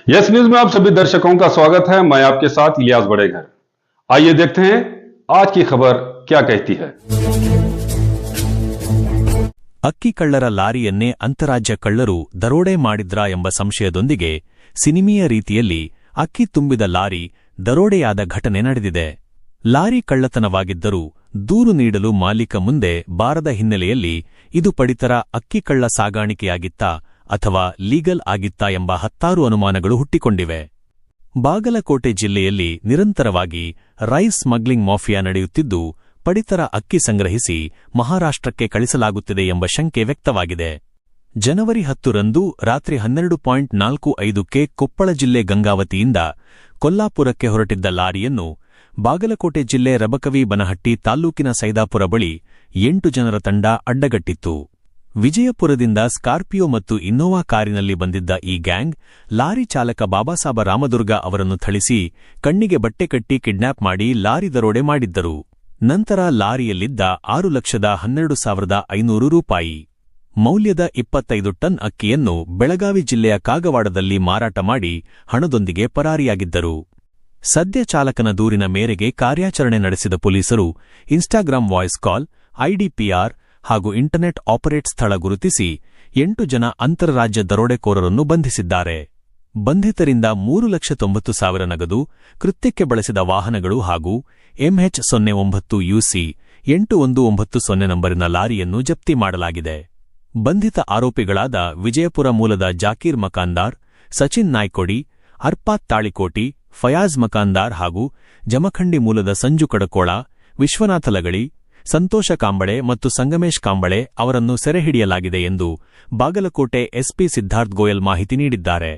Yes news में आप सभी दर्शकों का स्वागत है। मैं आपके साथ इलियास बड़ेघर। आइए देखते हैं आज की खबर क्या कहती है। ಅಕ್ಕಿ ಕಳ್ಳರ ಲಾರಿಯನ್ನೇ ಅಂತರಾಜ್ಯ ಕಳ್ಳರು ದರೋಡೆ ಮಾಡಿದ್ರಾ ಎಂಬ ಸಂಶಯದೊಂದಿಗೆ ಸಿನಿಮೀಯ ರೀತಿಯಲ್ಲಿ ಅಕ್ಕಿ ತುಂಬಿದ ಲಾರಿ ದರೋಡೆಯಾದ ಘಟನೆ ನಡೆದಿದೆ. ಲಾರಿ ಕಳ್ಳತನವಾಗಿದ್ದರೂ ದೂರು ನೀಡಲು ಮಾಲೀಕ ಮುಂದೆ ಬಾರದ ಹಿನ್ನೆಲೆಯಲ್ಲಿ ಇದು ಪಡಿತರ ಅಕ್ಕಿ ಕಳ್ಳ ಸಾಗಾಣಿಕೆಯಾಗಿತ್ತಾ ಅಥವಾ ಲೀಗಲ್ ಆಗಿತ್ತಾ ಎಂಬ ಹತ್ತಾರು ಅನುಮಾನಗಳು ಹುಟ್ಟಿಕೊಂಡಿವೆ. ಬಾಗಲಕೋಟೆ ಜಿಲ್ಲೆಯಲ್ಲಿ ನಿರಂತರವಾಗಿ ರೈಸ್ ಸ್ಮಗ್ಲಿಂಗ್ ಮಾಫಿಯಾ ನಡೆಯುತ್ತಿದ್ದು ಪಡಿತರ ಅಕ್ಕಿ ಸಂಗ್ರಹಿಸಿ ಮಹಾರಾಷ್ಟ್ರಕ್ಕೆ ಕಳಿಸಲಾಗುತ್ತಿದೆ ಎಂಬ ಶಂಕೆ ವ್ಯಕ್ತವಾಗಿದೆ. ಜನವರಿ 10ರಂದು ರಾತ್ರಿ 12:45ಕ್ಕೆ ಕೊಪ್ಪಳ ಜಿಲ್ಲೆ ಗಂಗಾವತಿಯಿಂದ ಕೊಲ್ಲಾಪುರಕ್ಕೆ ಹೊರಟಿದ್ದ ಲಾರಿಯನ್ನು ಬಾಗಲಕೋಟೆ ಜಿಲ್ಲೆ ರಬಕವಿ ಬನಹಟ್ಟಿ ತಾಲ್ಲೂಕಿನ ಸೈದಾಪುರ ಬಳಿ 8 ಜನರ ತಂಡ ಅಡ್ಡಗಟ್ಟಿತ್ತು. ವಿಜಯಪುರದಿಂದ ಸ್ಕಾರ್ಪಿಯೋ ಮತ್ತು ಇನ್ನೋವಾ ಕಾರಿನಲ್ಲಿ ಬಂದಿದ್ದ ಈ ಗ್ಯಾಂಗ್ ಲಾರಿ ಚಾಲಕ ಬಾಬಾಸಾಬ ರಾಮದುರ್ಗ ಅವರನ್ನು ಥಳಿಸಿ ಕಣ್ಣಿಗೆ ಬಟ್ಟೆ ಕಟ್ಟಿ ಕಿಡ್ನಾಪ್ ಮಾಡಿ ಲಾರಿ ದರೋಡೆ ಮಾಡಿದ್ದರು. ನಂತರ ಲಾರಿಯಲ್ಲಿದ್ದ 6,12,500 ರೂಪಾಯಿ ಮೌಲ್ಯದ 25 ಟನ್ ಅಕ್ಕಿಯನ್ನು ಬೆಳಗಾವಿ ಜಿಲ್ಲೆಯ ಕಾಗವಾಡದಲ್ಲಿ ಮಾರಾಟ ಮಾಡಿ ಹಣದೊಂದಿಗೆ ಪರಾರಿಯಾಗಿದ್ದರು. ಸದ್ಯ ಚಾಲಕನ ದೂರಿನ ಮೇರೆಗೆ ಕಾರ್ಯಾಚರಣೆ ನಡೆಸಿದ ಪೊಲೀಸರು ಇನ್ಸ್ಟಾಗ್ರಾಂ ವಾಯ್ಸ್ ಕಾಲ್, ಐಡಿಪಿಆರ್ ಹಾಗೂ ಇಂಟರ್ನೆಟ್ ಆಪರೇಟ್ ಸ್ಥಳ ಗುರುತಿಸಿ 8 ಜನ ಅಂತರರಾಜ್ಯ ದರೋಡೆಕೋರರನ್ನು ಬಂಧಿಸಿದ್ದಾರೆ. ಬಂಧಿತರಿಂದ 3,90,000 ನಗದು, ಕೃತ್ಯಕ್ಕೆ ಬಳಸಿದ ವಾಹನಗಳು ಹಾಗೂ MH09UC 8190 ನಂಬರಿನ ಲಾರಿಯನ್ನು ಜಪ್ತಿ ಮಾಡಲಾಗಿದೆ. ಬಂಧಿತ ಆರೋಪಿಗಳಾದ ವಿಜಯಪುರ ಮೂಲದ ಜಾಕೀರ್ ಮಕಾಂದಾರ್, ಸಚಿನ್ ನಾಯ್ಕೊಡಿ, ಅರ್ಪಾತ್ ತಾಳಿಕೋಟಿ, ಫಯಾಜ್ ಮಕಾಂದಾರ್ ಹಾಗೂ ಜಮಖಂಡಿ ಮೂಲದ ಸಂಜು ಕಡಕೋಳ, ವಿಶ್ವನಾಥ ಲಗಳಿ, ಸಂತೋಷ ಕಾಂಬಳೆ ಮತ್ತು ಸಂಗಮೇಶ್ ಕಾಂಬಳೆ ಅವರನ್ನು ಸೆರೆಹಿಡಿಯಲಾಗಿದೆ ಎಂದು ಬಾಗಲಕೋಟೆ ಎಸ್ಪಿ ಸಿದ್ಧಾರ್ಥ್ ಗೋಯಲ್ ಮಾಹಿತಿ ನೀಡಿದ್ದಾರೆ.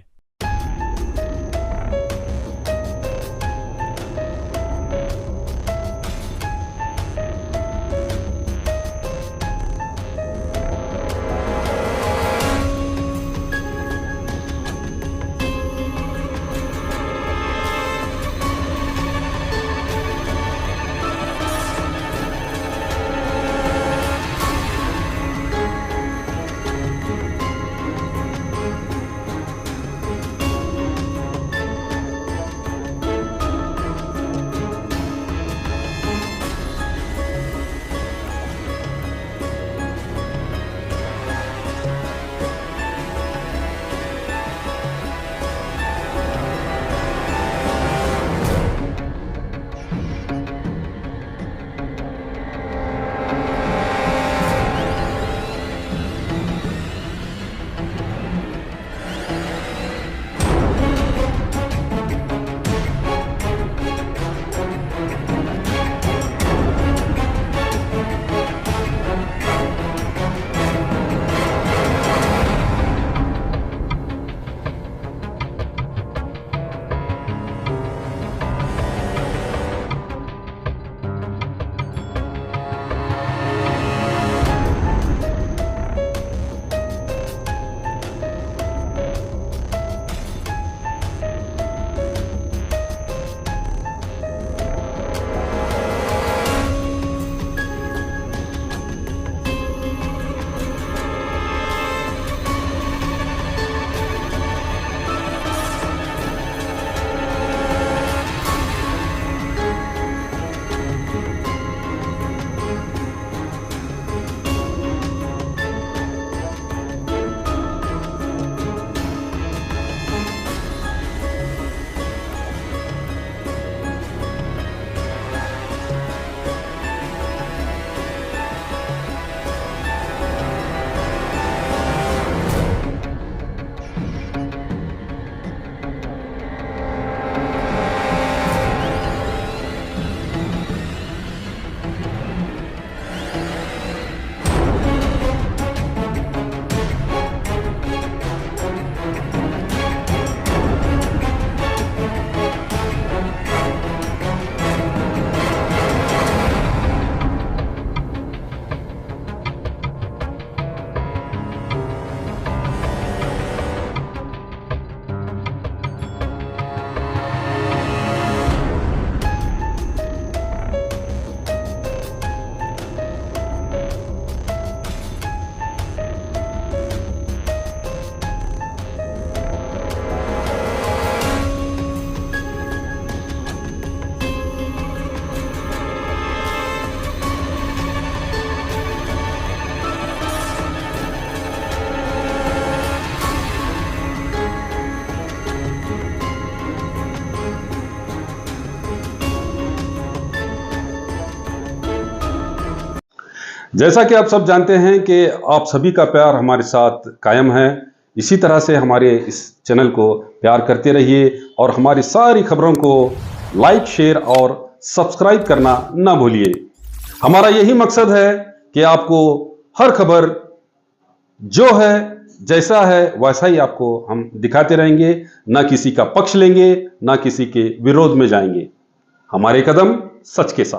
जैसा कि आप सब जानते हैं कि आप सभी का प्यार हमारे साथ कायम है। इसी तरह से हमारे इस चैनल को प्यार करते रहिए और हमारी सारी खबरों को लाइक, शेयर और सब्सक्राइब करना ना भूलिए। हमारा यही मकसद है कि आपको हर खबर जो है, जैसा है वैसा ही आपको हम दिखाते रहेंगे। ना किसी का पक्ष लेंगे, ना किसी के विरोध में जाएंगे। हमारे कदम सच के साथ।